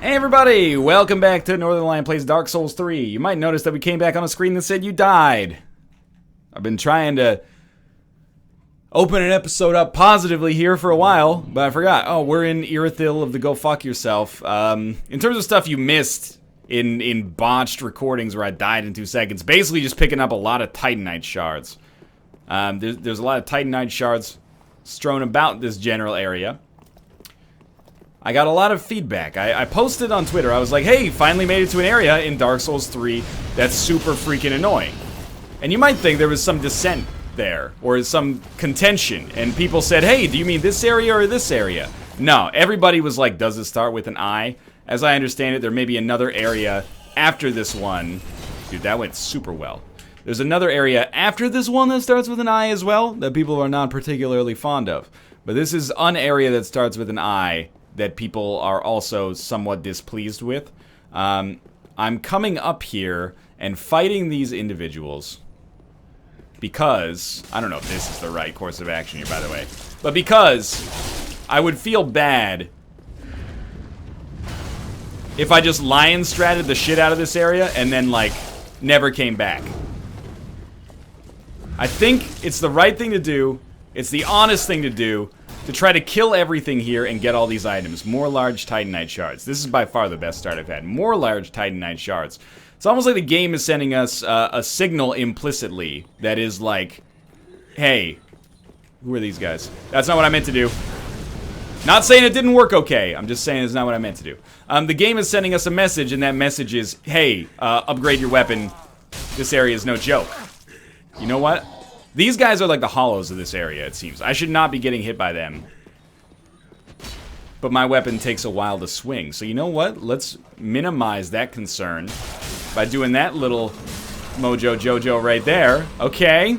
Hey everybody, welcome back to Northernlion Plays Dark Souls 3. You might notice that we came back on a screen that said you died. I've been trying to open an episode up positively here for a while, but I forgot. Oh, we're in Irithyll of the Go Fuck Yourself. In terms of stuff you missed in botched recordings where I died in 2 seconds, basically just picking up a lot of Titanite shards. There's a lot of Titanite shards strewn about this general area. I got a lot of feedback. I posted on Twitter, I was like, hey, finally made it to an area in Dark Souls 3 that's super freaking annoying. And you might think there was some dissent there, or some contention, and people said, hey, do you mean this area or this area? No, everybody was like, does it start with an I? As I understand it, there may be another area after this one. Dude, that went super well. There's another area after this one that starts with an I as well, that people are not particularly fond of. But this is an area that starts with an I that people are also somewhat displeased with. I'm coming up here and fighting these individuals because, I don't know if this is the right course of action here, by the way, but because I would feel bad if I just lion stratted the shit out of this area and then, like, never came back. I think it's the right thing to do, it's the honest thing to do, to try to kill everything here and get all these items. More large Titanite shards. This is by far the best start I've had. More large Titanite shards. It's almost like the game is sending us a signal implicitly that is like, hey, who are these guys? That's not what I meant to do. Not saying it didn't work okay. I'm just saying it's not what I meant to do. The game is sending us a message, and that message is, hey, upgrade your weapon. This area is no joke. You know what? These guys are like the hollows of this area, it seems. I should not be getting hit by them. But my weapon takes a while to swing. So you know what? Let's minimize that concern by doing that little Mojo Jojo right there. Okay.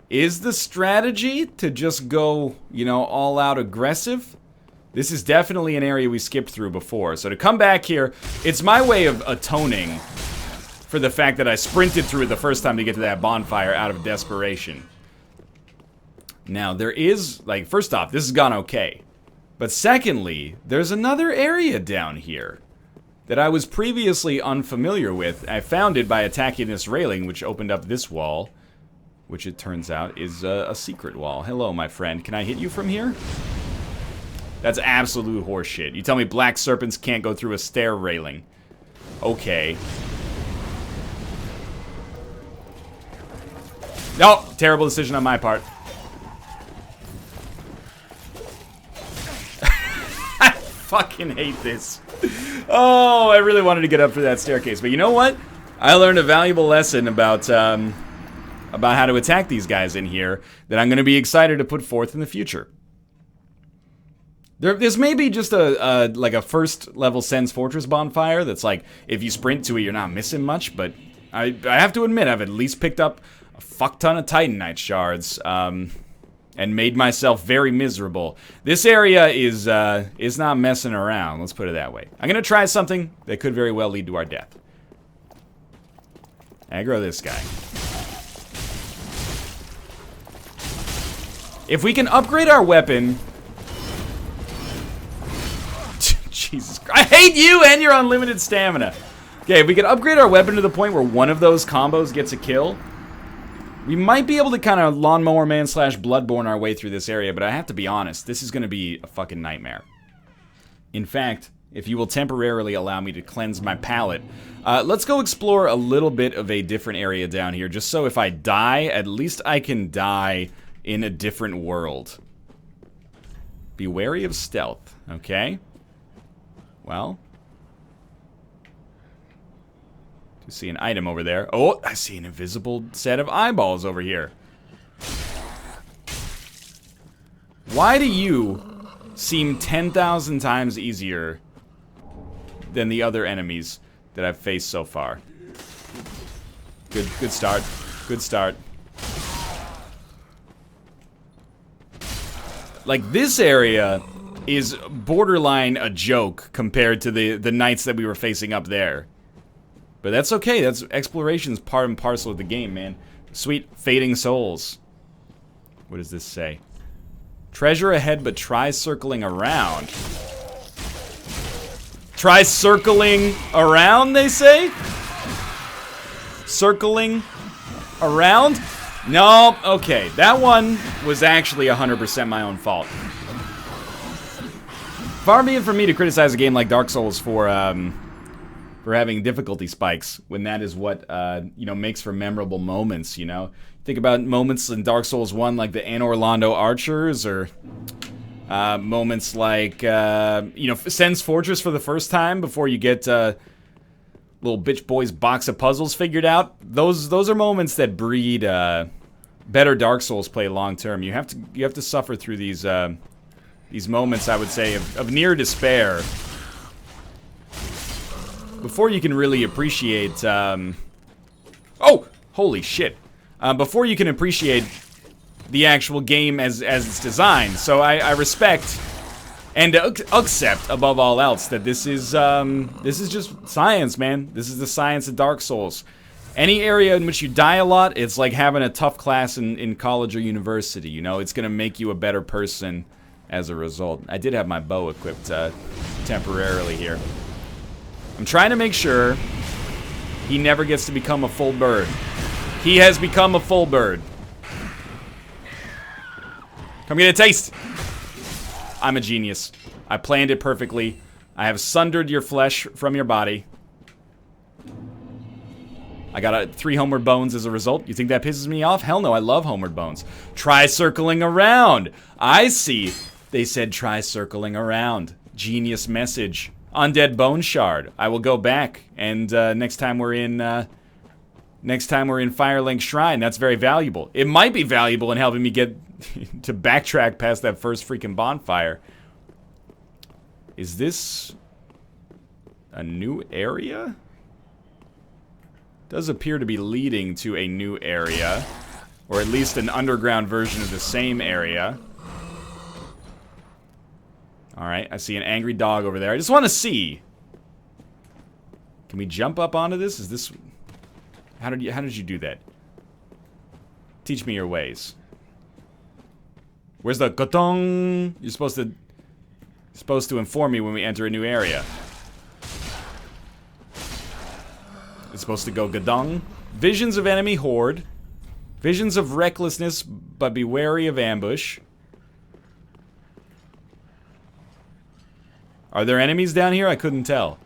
Is the strategy to just go, you know, all out aggressive? This is definitely an area we skipped through before. So to come back here, it's my way of atoning for the fact that I sprinted through it the first time to get to that bonfire out of desperation. Now, there is, like, first off, this has gone okay. But secondly, there's another area down here that I was previously unfamiliar with. I found it by attacking this railing, which opened up this wall, which it turns out is a secret wall. Hello, my friend. Can I hit you from here? That's absolute horseshit. You tell me black serpents can't go through a stair railing. Okay. No, terrible decision on my part. I fucking hate this. Oh, I really wanted to get up for that staircase, but you know what? I learned a valuable lesson about how to attack these guys in here that I'm going to be excited to put forth in the future. This may be just like a first level Sen's Fortress bonfire that's like, if you sprint to it, you're not missing much, but I have to admit, I've at least picked up a fuck ton of Titanite shards, and made myself very miserable. This area is not messing around, let's put it that way. I'm gonna try something that could very well lead to our death. Aggro this guy. If we can upgrade our weapon... Jesus Christ, I hate you and your unlimited stamina. Okay, if we can upgrade our weapon to the point where one of those combos gets a kill, we might be able to kind of Lawnmower Man / Bloodborne our way through this area, but I have to be honest, this is going to be a fucking nightmare. In fact, if you will temporarily allow me to cleanse my palate, let's go explore a little bit of a different area down here, just so if I die, at least I can die in a different world. Be wary of stealth, okay? Well... see an item over there. Oh, I see an invisible set of eyeballs over here. Why do you seem 10,000 times easier than the other enemies that I've faced so far? Good start. Good start. Like, this area is borderline a joke compared to the knights that we were facing up there. But that's okay, that's exploration's part and parcel of the game, man. Sweet fading souls. What does this say? Treasure ahead, but try circling around. Try circling around, they say? Circling around? No, okay. That one was actually 100% my own fault. Far be it from me to criticize a game like Dark Souls for having difficulty spikes, when that is what, you know, makes for memorable moments, you know? Think about moments in Dark Souls 1 like the Anor Londo archers, or moments like, you know, Sen's Fortress for the first time before you get little bitch boy's box of puzzles figured out. Those are moments that breed better Dark Souls play long term. You have to suffer through these moments, I would say, of near despair before you can really appreciate. Oh, holy shit! Before you can appreciate the actual game as it's designed. So I respect and accept above all else that this is just science, man. This is the science of Dark Souls. Any area in which you die a lot, it's like having a tough class in college or university. You know, it's gonna make you a better person as a result. I did have my bow equipped temporarily here. I'm trying to make sure he never gets to become a full bird. He has become a full bird. Come get a taste. I'm a genius. I planned it perfectly. I have sundered your flesh from your body. I got 3 homeward bones as a result. You think that pisses me off? Hell no, I love homeward bones. Try circling around. I see. They said try circling around. Genius message. Undead bone shard. I will go back, and next time we're in Firelink Shrine, that's very valuable. It might be valuable in helping me get to backtrack past that first freaking bonfire. Is this a new area? Does appear to be leading to a new area, or at least an underground version of the same area. Alright, I see an angry dog over there. I just want to see. Can we jump up onto this? Is this... How did you do that? Teach me your ways. Where's the gotong? You're supposed to inform me when we enter a new area. It's supposed to go gadong. Visions of enemy horde. Visions of recklessness, but be wary of ambush. Are there enemies down here? I couldn't tell.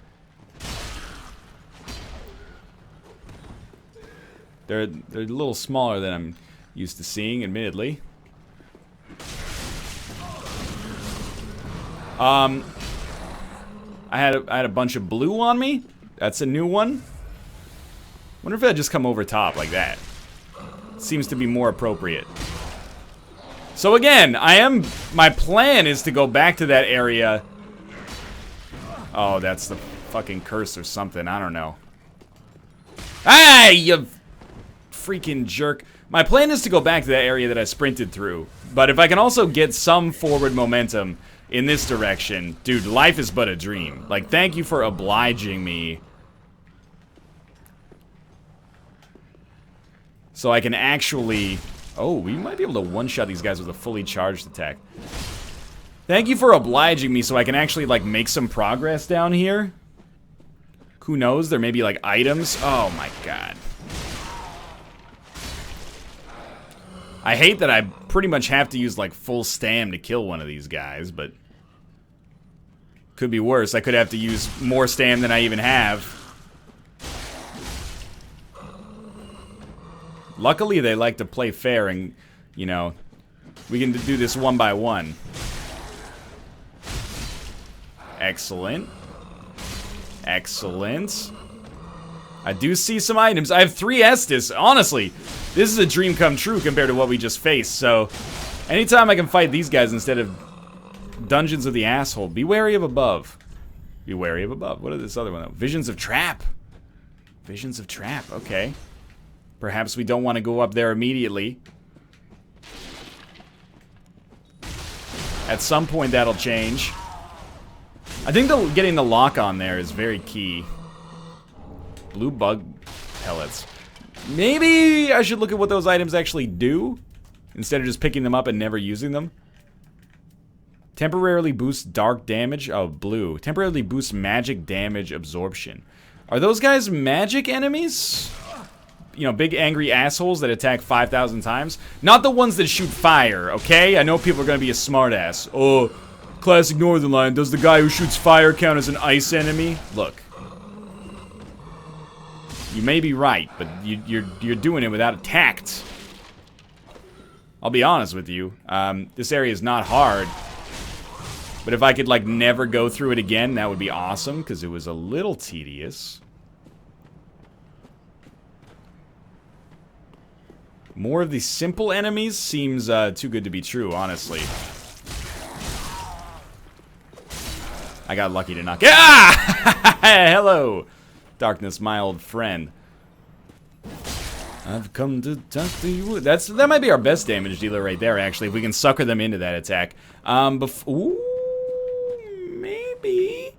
They're a little smaller than I'm used to seeing, admittedly. I had a bunch of blue on me. That's a new one. Wonder if I'd just come over top like that. Seems to be more appropriate. So again, my plan is to go back to that area. Oh, that's the fucking curse or something. I don't know. Hey, you freaking jerk. My plan is to go back to that area that I sprinted through. But if I can also get some forward momentum in this direction, dude, life is but a dream. Like, thank you for obliging me. So I can actually... Oh, we might be able to one-shot these guys with a fully charged attack. Thank you for obliging me so I can actually, like, make some progress down here. Who knows? There may be, like, items. Oh, my God. I hate that I pretty much have to use, like, full stam to kill one of these guys, but... Could be worse. I could have to use more stam than I even have. Luckily, they like to play fair and, you know, we can do this one by one. Excellent. Excellent. I do see some items. I have 3 Estus. Honestly, this is a dream come true compared to what we just faced. So, anytime I can fight these guys instead of Dungeons of the Asshole. Be wary of above. Be wary of above. What is this other one, though? Visions of Trap. Visions of Trap. Okay. Perhaps we don't want to go up there immediately. At some point, that'll change. I think getting the lock on there is very key. Blue bug pellets. Maybe I should look at what those items actually do instead of just picking them up and never using them. Temporarily boosts dark damage. Oh, blue. Temporarily boosts magic damage absorption. Are those guys magic enemies? You know, big angry assholes that attack 5,000 times? Not the ones that shoot fire, okay? I know people are gonna be a smartass. Oh, classic Northernlion. Does the guy who shoots fire count as an ice enemy? Look. You may be right, but you're doing it without tact. I'll be honest with you. This area is not hard. But if I could, like, never go through it again, that would be awesome, because it was a little tedious. More of these simple enemies seems too good to be true, honestly. I got lucky to knock it. Ah! Hello, darkness, my old friend. I've come to talk to you. That might be our best damage dealer right there, actually, if we can sucker them into that attack. Ooh. Maybe.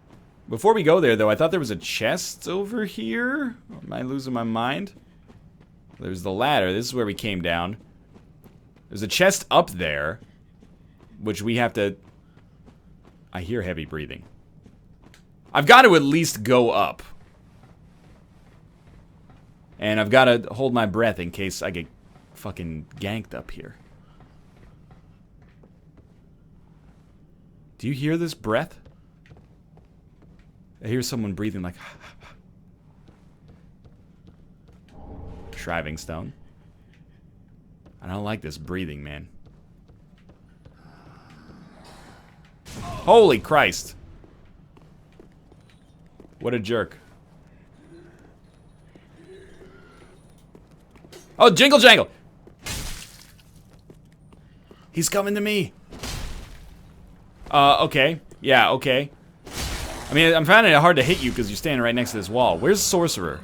Before we go there, though, I thought there was a chest over here. Am I losing my mind? There's the ladder. This is where we came down. There's a chest up there, which we have to... I hear heavy breathing. I've got to at least go up. And I've got to hold my breath in case I get fucking ganked up here. Do you hear this breath? I hear someone breathing like... Shriving stone. I don't like this breathing, man. Holy Christ. What a jerk. Oh, jingle jangle! He's coming to me. Okay. Yeah, okay. I mean, I'm finding it hard to hit you because you're standing right next to this wall. Where's Sorcerer?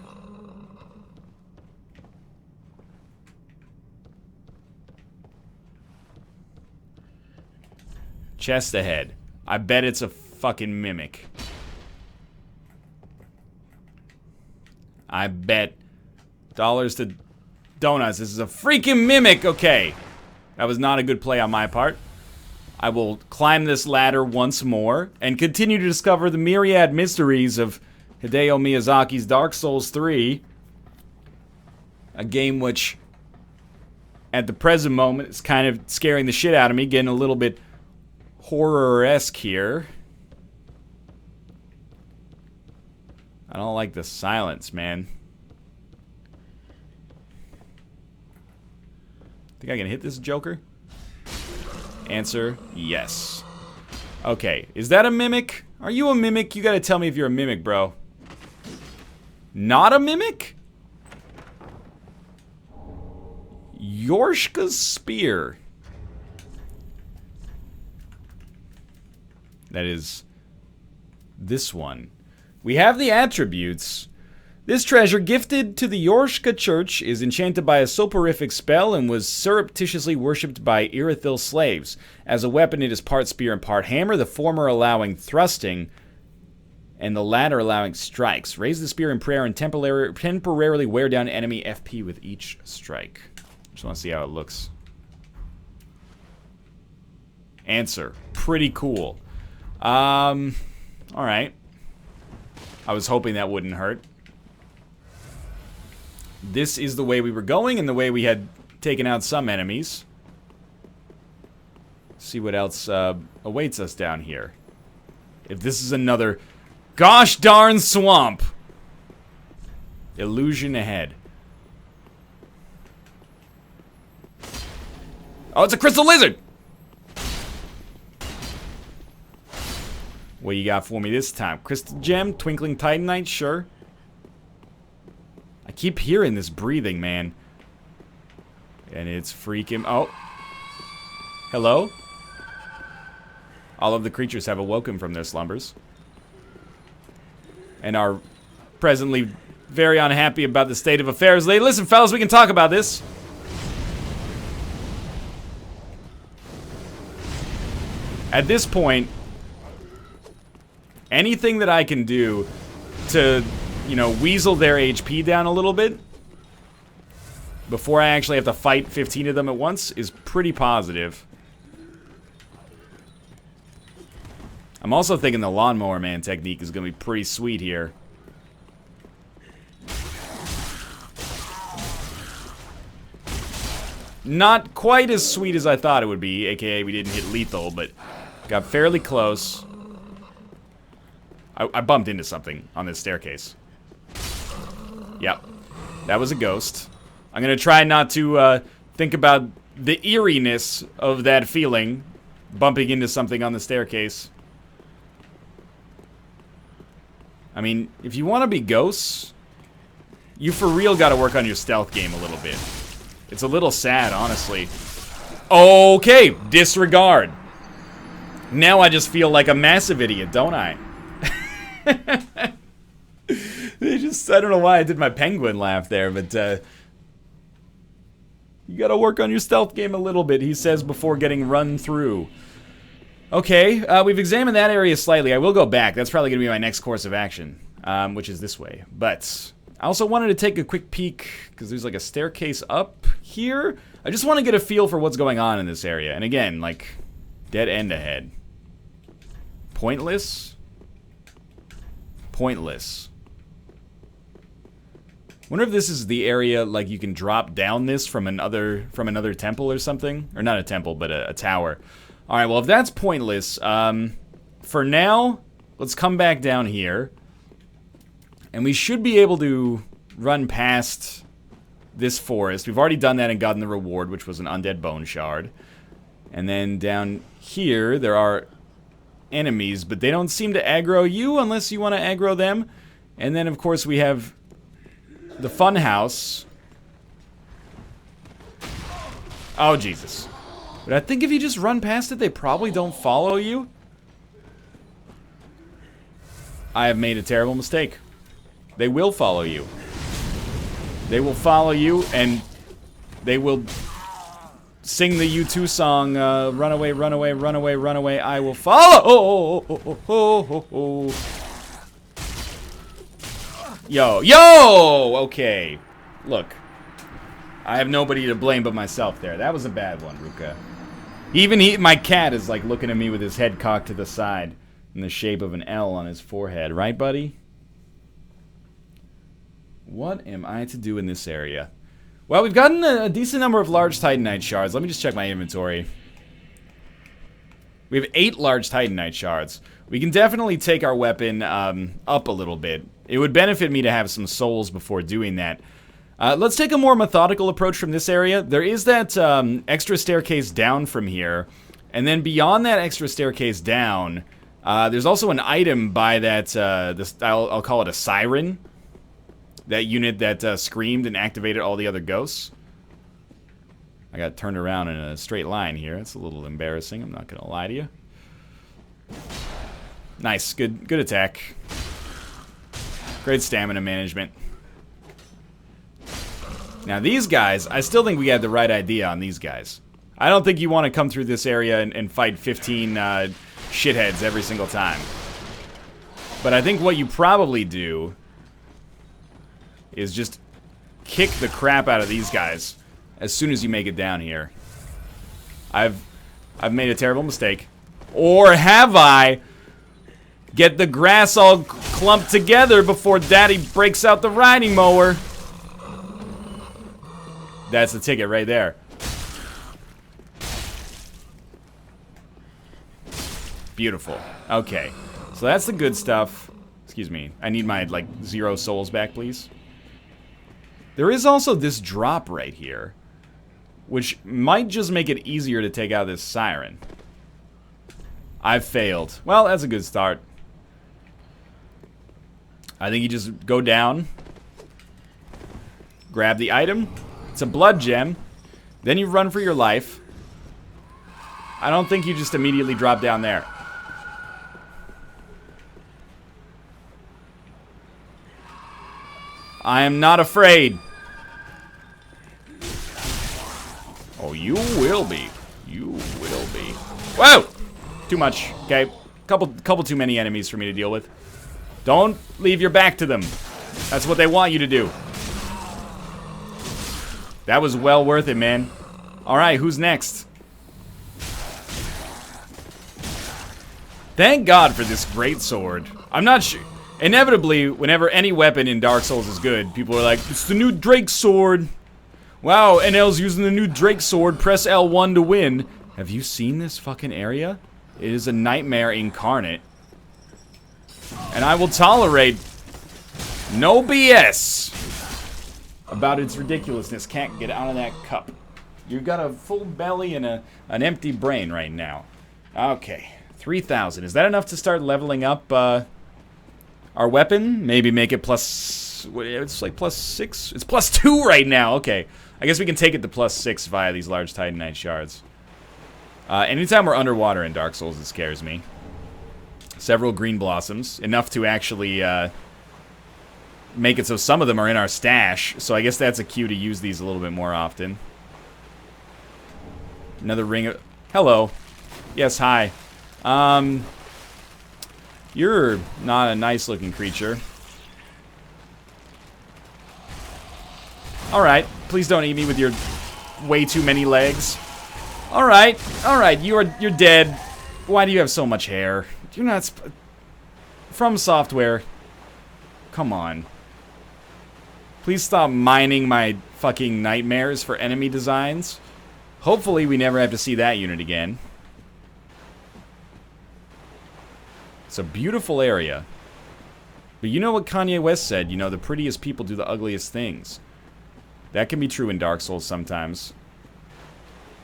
Chest ahead. I bet it's a fucking mimic. I bet dollars to donuts. This is a freaking mimic. Okay. That was not a good play on my part. I will climb this ladder once more and continue to discover the myriad mysteries of Hideo Miyazaki's Dark Souls 3. A game which, at the present moment, is kind of scaring the shit out of me, getting a little bit horror-esque here. I don't like the silence, man. Think I can hit this Joker? Answer, yes. Okay, is that a mimic? Are you a mimic? You gotta tell me if you're a mimic, bro. Not a mimic? Yorshka's Spear. That is this one. We have the attributes. This treasure, gifted to the Yorshka Church, is enchanted by a soporific spell and was surreptitiously worshipped by Irithyll slaves. As a weapon, it is part spear and part hammer, the former allowing thrusting, and the latter allowing strikes. Raise the spear in prayer and temporarily wear down enemy FP with each strike. Just want to see how it looks. Answer. Pretty cool. Alright. I was hoping that wouldn't hurt. This is the way we were going and the way we had taken out some enemies. See what else awaits us down here. If this is another gosh darn swamp. Illusion ahead. Oh, it's a crystal lizard! What you got for me this time? Crystal gem, twinkling titanite, sure. I keep hearing this breathing, man. And it's freaking... Oh. Hello? All of the creatures have awoken from their slumbers. And are presently very unhappy about the state of affairs. Listen, fellas, we can talk about this. At this point, anything that I can do to, you know, weasel their HP down a little bit before I actually have to fight 15 of them at once is pretty positive. I'm also thinking the lawnmower man technique is going to be pretty sweet here. Not quite as sweet as I thought it would be, aka we didn't hit lethal, but got fairly close. I bumped into something on this staircase. Yep, that was a ghost. I'm going to try not to think about the eeriness of that feeling, bumping into something on the staircase. I mean, if you want to be ghosts, you for real got to work on your stealth game a little bit. It's a little sad, honestly. Okay, disregard. Now I just feel like a massive idiot, don't I? I don't know why I did my penguin laugh there, but you gotta work on your stealth game a little bit, he says before getting run through. Okay, we've examined that area slightly. I will go back. That's probably gonna be my next course of action, which is this way. But I also wanted to take a quick peek, because there's like a staircase up here. I just want to get a feel for what's going on in this area. And again, like, dead end ahead. Pointless? Pointless. Wonder if this is the area, like, you can drop down this from another temple or something? Or not a temple, but a tower. Alright, well, if that's pointless, for now, let's come back down here. And we should be able to run past this forest. We've already done that and gotten the reward, which was an undead bone shard. And then down here, there are enemies, but they don't seem to aggro you unless you want to aggro them. And then, of course, we have the fun house. Oh, Jesus. But I think if you just run past it, they probably don't follow you. I have made a terrible mistake. They will follow you. They will follow you, and they will sing the U2 song, run away, run away, run away, run away, I will follow! Yo, yo! Okay. Look. I have nobody to blame but myself there. That was a bad one, Ruka. Even my cat is like looking at me with his head cocked to the side in the shape of an L on his forehead. Right, buddy? What am I to do in this area? Well, we've gotten a decent number of large Titanite shards. Let me just check my inventory. We have 8 large Titanite shards. We can definitely take our weapon up a little bit. It would benefit me to have some souls before doing that. Let's take a more methodical approach from this area. There is that extra staircase down from here. And then beyond that extra staircase down, there's also an item by that, I'll call it a siren. That unit that screamed and activated all the other ghosts. I got turned around in a straight line here. It's a little embarrassing, I'm not gonna lie to you. Nice, good attack. Great stamina management. Now these guys, I still think we had the right idea on these guys. I don't think you want to come through this area and fight 15 shitheads every single time. But I think what you probably do is just kick the crap out of these guys as soon as you make it down here. I've made a terrible mistake. Or have I? Get the grass all clumped together before Daddy breaks out the riding mower. That's the ticket right there. Beautiful. Okay. So that's the good stuff. Excuse me. I need my, like, 0 souls back, please. There is also this drop right here, which might just make it easier to take out this siren. I've failed. Well, that's a good start. I think you just go down, grab the item. It's a blood gem. Then you run for your life. I don't think you just immediately drop down there. I am not afraid. Oh, you will be. You will be. Whoa! Too much. Okay. Couple too many enemies for me to deal with. Don't leave your back to them. That's what they want you to do. That was well worth it, man. Alright, who's next? Thank God for this great sword. I'm not sure. Inevitably, whenever any weapon in Dark Souls is good, people are like, it's the new Drake sword. Wow, NL's using the new Drake sword. Press L1 to win. Have you seen this fucking area? It is a nightmare incarnate. And I will tolerate no BS about its ridiculousness. Can't get out of that cup. You've got a full belly and an empty brain right now. Okay, 3,000. Is that enough to start leveling up our weapon? Maybe make it plus... It's like plus 6? It's plus 2 right now. Okay, I guess we can take it to plus 6 via these large Titanite shards. Anytime we're underwater in Dark Souls, it scares me. Several green blossoms. Enough to actually make it so some of them are in our stash. So I guess that's a cue to use these a little bit more often. Another ring of... Hello. Yes, hi. You're not a nice-looking creature. Alright. Please don't eat me with your way too many legs. Alright. Alright. You're dead. Why do you have so much hair? You're not... From Software. Come on. Please stop mining my fucking nightmares for enemy designs. Hopefully we never have to see that unit again. It's a beautiful area. But you know what Kanye West said, you know, the prettiest people do the ugliest things. That can be true in Dark Souls sometimes.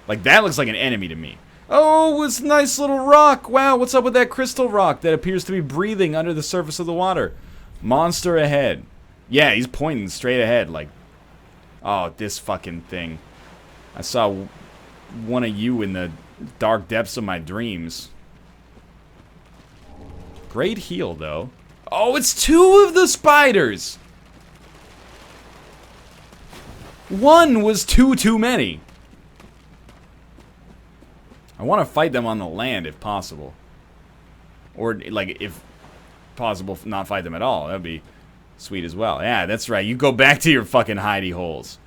Like, that looks like an enemy to me. Oh, it's a nice little rock. Wow, what's up with that crystal rock that appears to be breathing under the surface of the water? Monster ahead. Yeah, he's pointing straight ahead, like... Oh, this fucking thing. I saw one of you in the dark depths of my dreams. Great heal, though. Oh, it's 2 of the spiders! One was too many. I want to fight them on the land, if possible. Or, like, if possible, not fight them at all. That would be sweet as well. Yeah, that's right. You go back to your fucking hidey holes.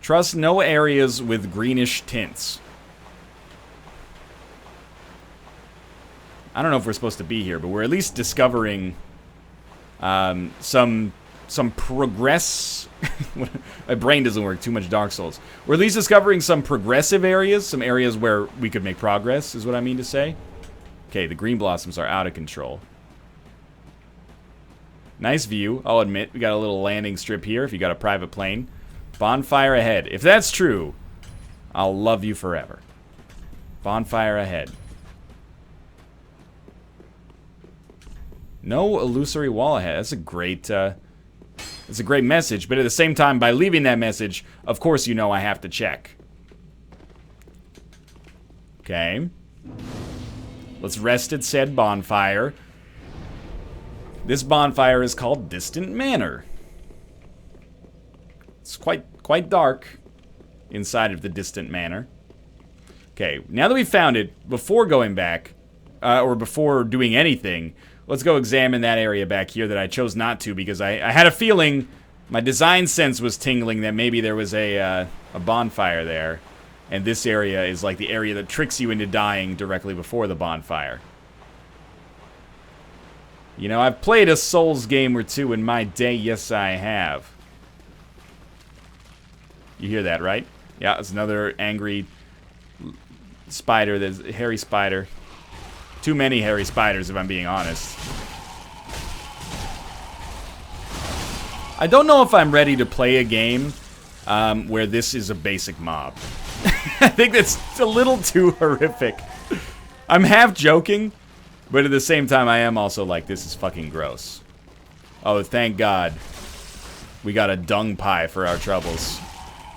Trust no areas with greenish tints. I don't know if we're supposed to be here, but we're at least discovering some progress. My brain doesn't work. Too much Dark Souls. We're at least discovering some progressive areas, some areas where we could make progress, is what I mean to say. Okay, the green blossoms are out of control. Nice view, I'll admit. We got a little landing strip here if you got a private plane. Bonfire ahead. If that's true, I'll love you forever. Bonfire ahead. No illusory wall ahead. That's a great message, but at the same time, by leaving that message, of course you know I have to check. Okay. Let's rest at said bonfire. This bonfire is called Distant Manor. It's quite dark inside of the Distant Manor. Okay, now that we've found it, before going back, or before doing anything, let's go examine that area back here that I chose not to because I had a feeling, my design sense was tingling that maybe there was a bonfire there. And this area is like the area that tricks you into dying directly before the bonfire. You know, I've played a Souls game or two in my day, yes I have. You hear that, right? Yeah, it's another angry spider, there's a hairy spider. Too many hairy spiders, if I'm being honest. I don't know if I'm ready to play a game where this is a basic mob. I think that's a little too horrific. I'm half joking, but at the same time I am also like, this is fucking gross. Oh, thank God. We got a dung pie for our troubles.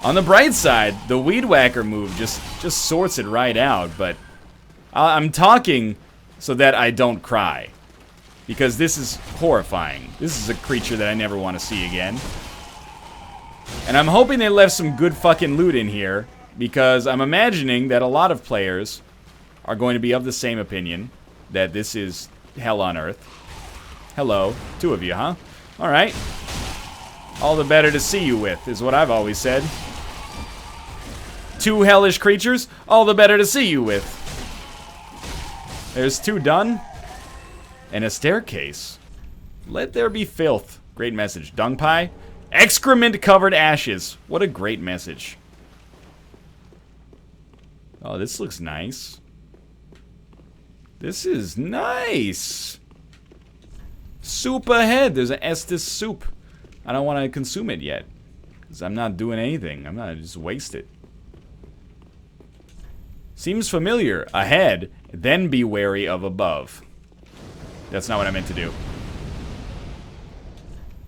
On the bright side, the Weed Whacker move just sorts it right out, but I'm talking so that I don't cry. Because this is horrifying. This is a creature that I never want to see again. And I'm hoping they left some good fucking loot in here, because I'm imagining that a lot of players are going to be of the same opinion, that this is hell on earth. Hello. 2 of you, huh? Alright. All the better to see you with, is what I've always said. 2 hellish creatures, all the better to see you with. There's 2 done. And a staircase. Let there be filth. Great message. Dung pie. Excrement-covered ashes. What a great message. Oh, this looks nice. This is nice. Soup ahead. There's an Estus soup. I don't want to consume it yet. Because I'm not doing anything. I'm not just waste it. Seems familiar. Ahead. Then be wary of above. That's not what I meant to do.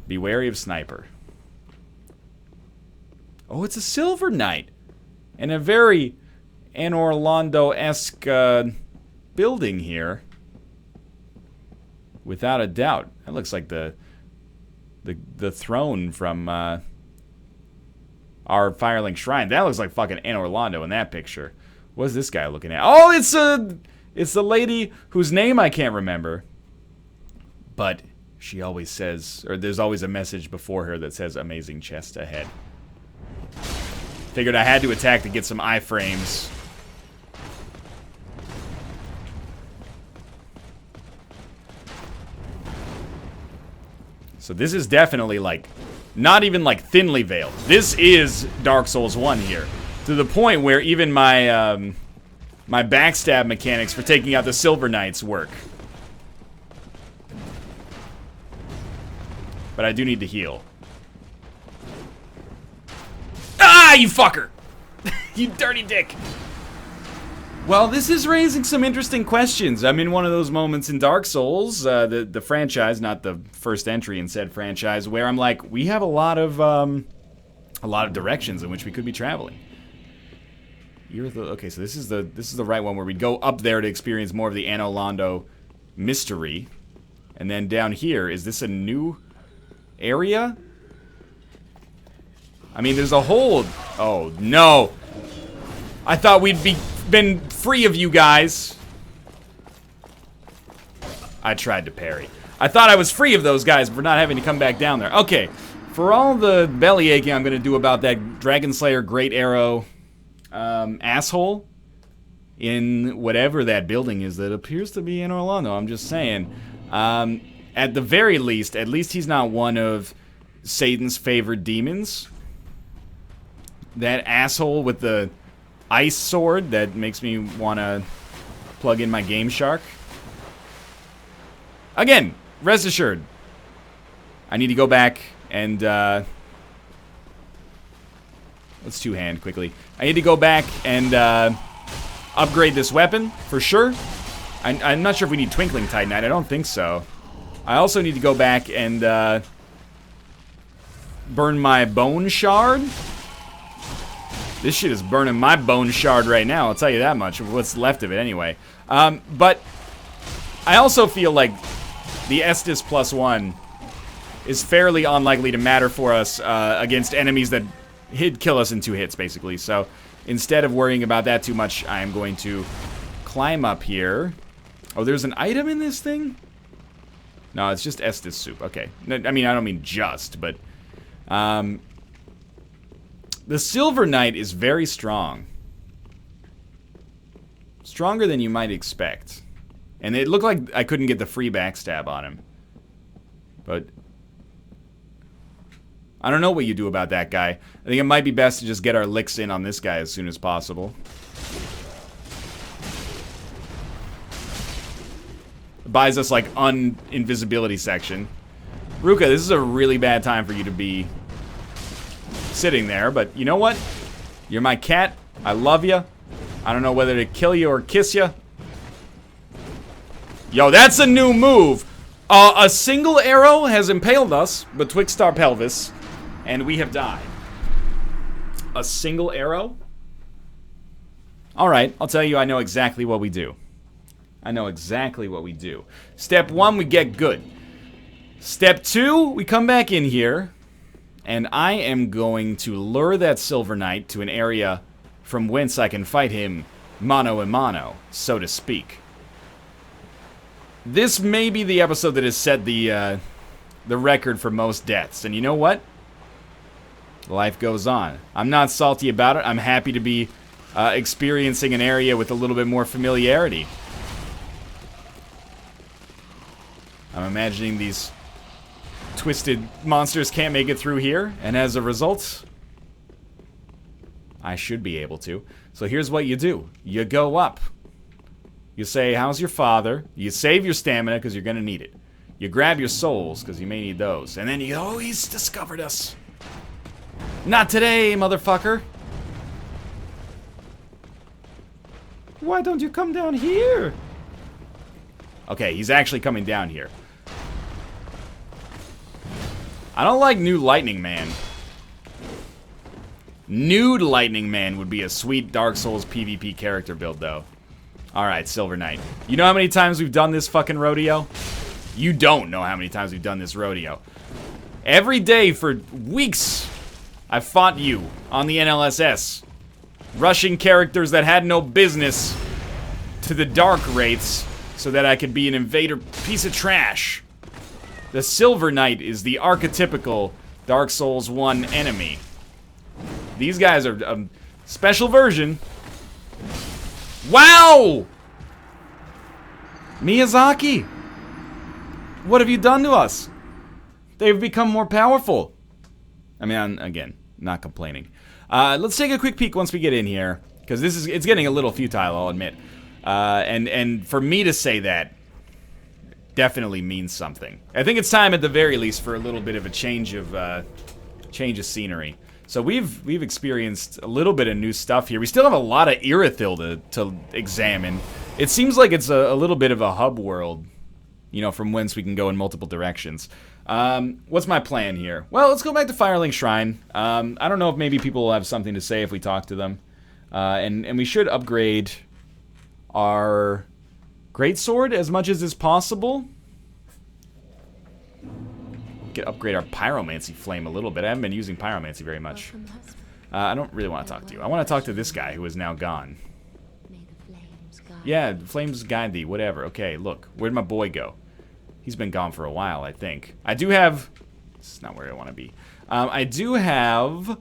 Be wary of sniper. Oh, it's a silver knight. And a very Anor Londo-esque building here. Without a doubt. That looks like the throne from our Firelink shrine. That looks like fucking Anor Londo in that picture. What's this guy looking at? Oh, it's the lady whose name I can't remember. But she always says, or there's always a message before her that says amazing chest ahead. Figured I had to attack to get some iframes. So this is definitely like, not even like thinly veiled. This is Dark Souls 1 here. To the point where even my, my backstab mechanics for taking out the Silver Knights work. But I do need to heal. Ah, you fucker! You dirty dick! Well, this is raising some interesting questions. I'm in one of those moments in Dark Souls, the franchise, not the first entry in said franchise, where I'm like, we have a lot of directions in which we could be traveling. Irithyll, okay, so this is the right one where we'd go up there to experience more of the Anor Londo mystery, and then down here, is this a new area? I mean, there's a whole... Oh, no. I thought we'd been free of you guys. I tried to parry. I thought I was free of those guys for not having to come back down there. Okay. For all the belly aching I'm going to do about that Dragon Slayer Great Arrow asshole in whatever that building is that appears to be in Orlando, I'm just saying. At the very least, at least he's not one of Satan's favored demons. That asshole with the ice sword that makes me want to plug in my Game Shark. Again, rest assured, I need to go back and, let's two-hand quickly. I need to go back and, upgrade this weapon, for sure. I'm not sure if we need Twinkling Titanite, I don't think so. I also need to go back and, burn my Bone Shard. This shit is burning my Bone Shard right now, I'll tell you that much, what's left of it anyway. But I also feel like the Estus +1 is fairly unlikely to matter for us against enemies that kill us in 2 hits, basically. So instead of worrying about that too much, I'm going to climb up here. Oh, there's an item in this thing? No, it's just Estus soup. Okay. I mean, I don't mean just, but... the Silver Knight is very strong. Stronger than you might expect. And it looked like I couldn't get the free backstab on him. But... I don't know what you do about that guy. I think it might be best to just get our licks in on this guy as soon as possible. It buys us, like, invisibility section. Ruka, this is a really bad time for you to be sitting there, but you know what? You're my cat. I love you. I don't know whether to kill you or kiss you. Yo, that's a new move. A single arrow has impaled us betwixt our pelvis, and we have died. A single arrow? Alright, I'll tell you, I know exactly what we do. I know exactly what we do. Step 1, we get good. Step 2, we come back in here, and I am going to lure that Silver Knight to an area from whence I can fight him mano a mano, so to speak. This may be the episode that has set the record for most deaths, and you know what? Life goes on. I'm not salty about it. I'm happy to be experiencing an area with a little bit more familiarity. I'm imagining these twisted monsters can't make it through here, and as a result, I should be able to. So here's what you do. You go up. You say, how's your father? You save your stamina, because you're going to need it. You grab your souls, because you may need those. And then you go, oh, he's discovered us. Not today, motherfucker. Why don't you come down here? Okay, he's actually coming down here. I don't like New Lightning Man. Nude Lightning Man would be a sweet Dark Souls PvP character build, though. Alright, Silver Knight. You know how many times we've done this fucking rodeo? You don't know how many times we've done this rodeo. Every day for weeks, I've fought you on the NLSS. Rushing characters that had no business to the dark wraiths so that I could be an invader piece of trash. The Silver Knight is the archetypical Dark Souls 1 enemy. These guys are a special version. Wow! Miyazaki! What have you done to us? They've become more powerful. I mean, again, not complaining. Let's take a quick peek once we get in here, because it's getting a little futile, I'll admit. And for me to say that definitely means something. I think it's time at the very least for a little bit of a change of scenery. So we've experienced a little bit of new stuff here. We still have a lot of Irithyll to examine. It seems like it's a little bit of a hub world, you know, from whence we can go in multiple directions. What's my plan here? Well, let's go back to Firelink Shrine. I don't know if maybe people will have something to say if we talk to them. And we should upgrade our greatsword as much as is possible. We could upgrade our pyromancy flame a little bit. I haven't been using pyromancy very much. I don't really want to talk to you. I want to talk to this guy who is now gone. Yeah, flames guide thee, whatever. Okay, look, where'd my boy go? He's been gone for a while, I think. I do have... This is not where I want to be. I do have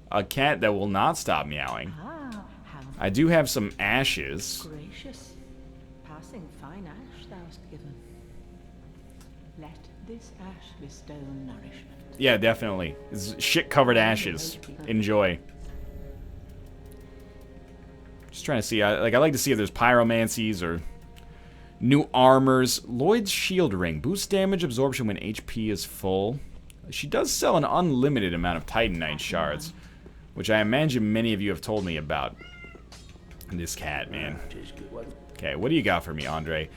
a cat that will not stop meowing. I do have some ashes. Gracious, passing fine ash thou'st given. Let this ash bestow nourishment. Yeah, definitely. It's shit-covered ashes. Enjoy. Just trying to see. I like to see if there's pyromancies or new armors. Lloyd's shield ring. Boost damage absorption when HP is full. She does sell an unlimited amount of Titanite shards, which I imagine many of you have told me about. This cat, man. Okay, what do you got for me, Andre?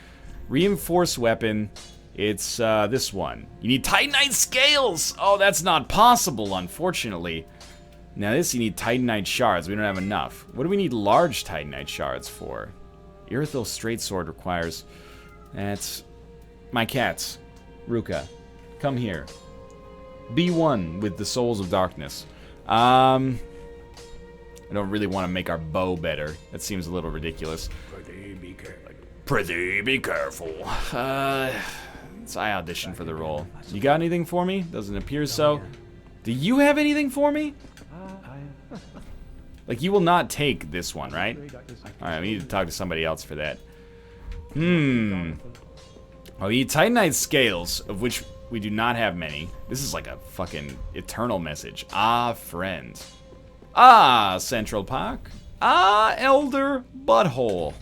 Reinforced weapon. It's this one. You need Titanite scales! Oh, that's not possible, unfortunately. Now this, you need Titanite shards. We don't have enough. What do we need large Titanite shards for? Irithyll straight sword requires... That's... My cats. Ruka. Come here. Be one with the souls of darkness. I don't really want to make our bow better. That seems a little ridiculous. Prithee, be careful. So I auditioned for the role. You got anything for me? Doesn't appear so. Do you have anything for me? Like, you will not take this one, right? Alright, we need to talk to somebody else for that. Oh, we need Titanite scales, of which we do not have many. This is like a fucking eternal message. Ah, friend. Ah, Central Park. Ah, Elder Butthole.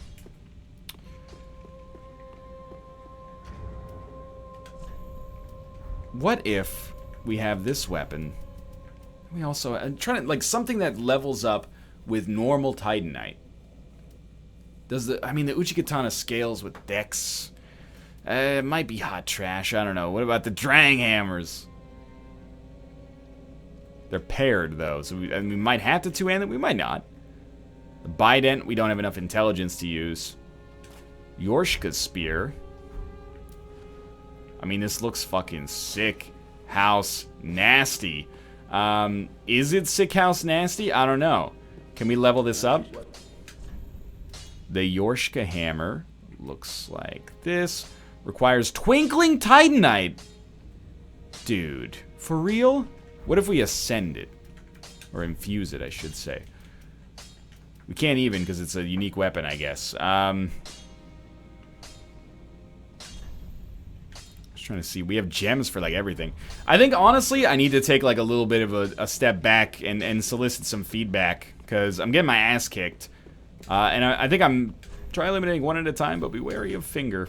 What if we have this weapon? We also... I'm trying to... Like, something that levels up with normal Titanite. Does the... I mean, the Uchikatana scales with dex. It might be hot trash. I don't know. What about the Drang Hammers? They're paired, though, so we might have to two-hand them. We might not. The Bident, we don't have enough intelligence to use. Yorshka's Spear. I mean, this looks fucking sick. House nasty. Is it sick house nasty? I don't know. Can we level this up? The Yorshka Hammer looks like this. Requires Twinkling Titanite. Dude, for real? What if we ascend it? Or infuse it, I should say. We can't even because it's a unique weapon, I guess. Just trying to see. We have gems for, like, everything. I think, honestly, I need to take, like, a little bit of a step back and solicit some feedback because I'm getting my ass kicked. And I think I'm try eliminating one at a time, but be wary of finger.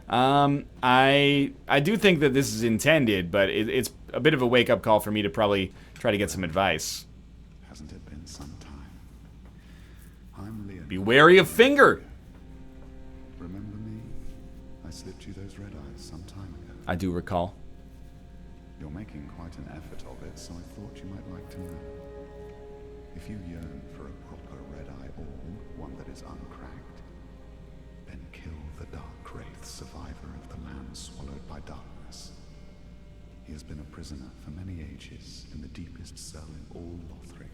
I do think that this is intended, but it's a bit of a wake-up call for me to probably try to get some advice. Hasn't it been some time? I'm Leon. Be wary of finger! Remember me? I slipped you those red eyes some time ago. I do recall. You're making quite an effort of it, so I thought you might like to know. If you yearn for a proper red-eye orb, one that is uncracked, then kill the Dark Wraith, survivor of the land swallowed by darkness. He has been a prisoner for many ages in the deepest cell in all Lothric.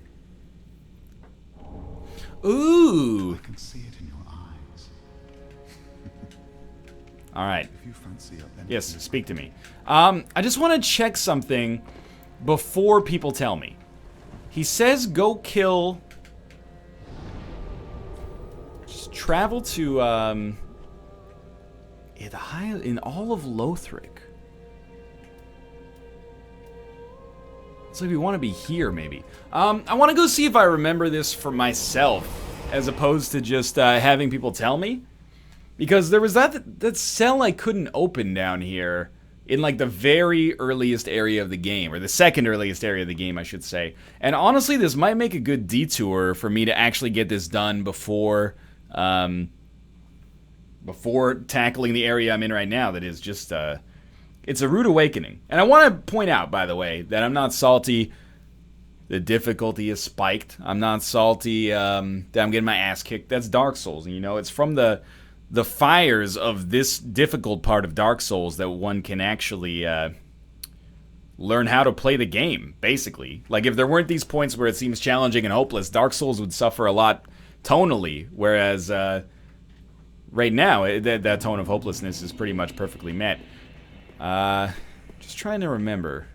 Ooh! I can see it in your eyes. Alright. If you fancy up anything, Yes, speak to me. I just want to check something before people tell me. He says go kill... Just travel to, in all of Lothric. It's like we want to be here, maybe. I want to go see if I remember this for myself, as opposed to just having people tell me. Because there was that cell I couldn't open down here in, like, the very earliest area of the game, or the second earliest area of the game, I should say. And honestly, this might make a good detour for me to actually get this done before tackling the area I'm in right now. That is just, it's a rude awakening. And I want to point out, by the way, that I'm not salty. The difficulty is spiked. I'm not salty that I'm getting my ass kicked. That's Dark Souls, and, you know, it's from the fires of this difficult part of Dark Souls that one can actually learn how to play the game, basically. Like, if there weren't these points where it seems challenging and hopeless, Dark Souls would suffer a lot tonally, whereas right now, that tone of hopelessness is pretty much perfectly met. Just trying to remember.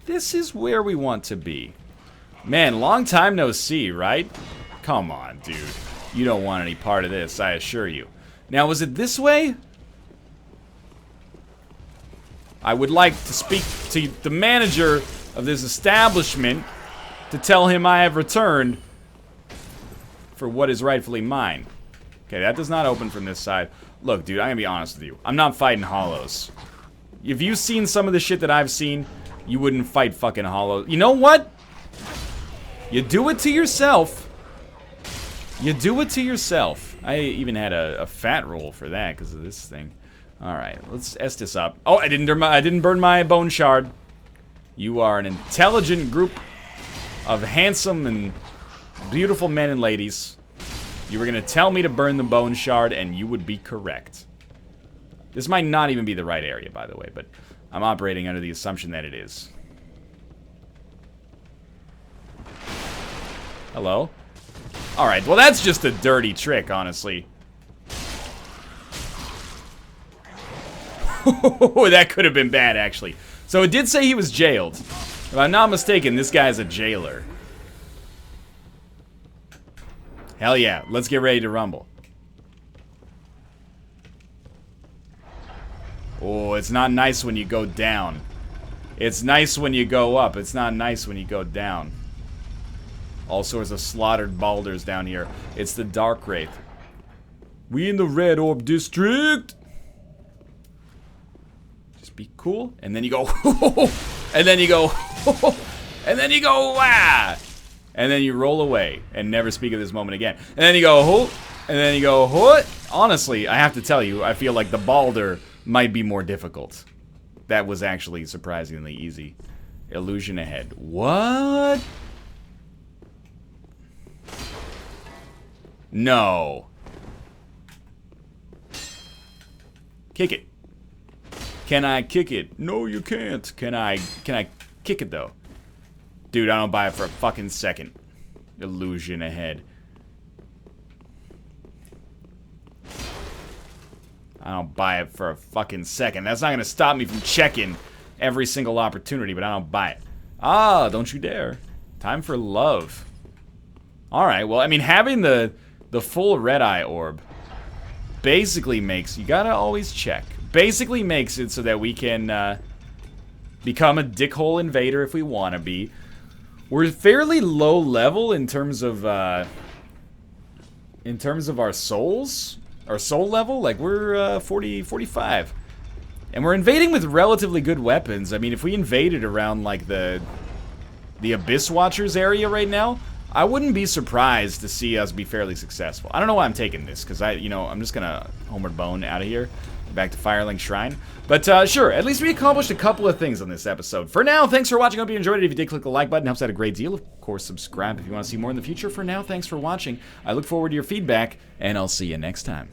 This is where we want to be. Man, long time no see, right? Come on, dude. You don't want any part of this, I assure you. Now, was it this way? I would like to speak to the manager of this establishment to tell him I have returned for what is rightfully mine. Okay, that does not open from this side. Look, dude, I'm gonna be honest with you. I'm not fighting hollows. If you've seen some of the shit that I've seen, you wouldn't fight fucking hollows. You know what? You do it to yourself. You do it to yourself. I even had a fat roll for that because of this thing. Alright, let's S this up. Oh, I didn't burn my bone shard. You are an intelligent group of handsome and beautiful men and ladies. You were going to tell me to burn the bone shard, and you would be correct. This might not even be the right area, by the way, but I'm operating under the assumption that it is. Hello? Alright, well that's just a dirty trick, honestly. That could have been bad, actually. So it did say he was jailed. If I'm not mistaken, this guy's a jailer. Hell yeah, let's get ready to rumble. Oh, it's not nice when you go down. It's nice when you go up. It's not nice when you go down. All sorts of slaughtered balders down here. It's the Dark Wraith. We in the Red Orb District. Just be cool. And then you go, and then you go, and then you go, ah. And then you roll away and never speak of this moment again. And then you go, and then you go, what? Honestly, I have to tell you, I feel like the Balder might be more difficult. That was actually surprisingly easy. Illusion ahead. What? No. Kick it. Can I kick it? No, you can't. Can I kick it though? Dude, I don't buy it for a fucking second. Illusion ahead. I don't buy it for a fucking second. That's not gonna stop me from checking every single opportunity, but I don't buy it. Ah, don't you dare. Time for love. Alright, well, I mean, having the full red-eye orb basically makes... You gotta always check. Basically makes it so that we can become a dickhole invader if we want to be. We're fairly low level in terms of our souls. Our soul level. Like, we're 45. And we're invading with relatively good weapons. I mean, if we invaded around, like, the Abyss Watchers area right now, I wouldn't be surprised to see us be fairly successful. I don't know why I'm taking this, because I'm just gonna Homeward Bone out of here. Back to Firelink Shrine. But, sure, at least we accomplished a couple of things on this episode. For now, thanks for watching. I hope you enjoyed it. If you did, click the like button. It helps out a great deal. Of course, subscribe if you want to see more in the future. For now, thanks for watching. I look forward to your feedback, and I'll see you next time.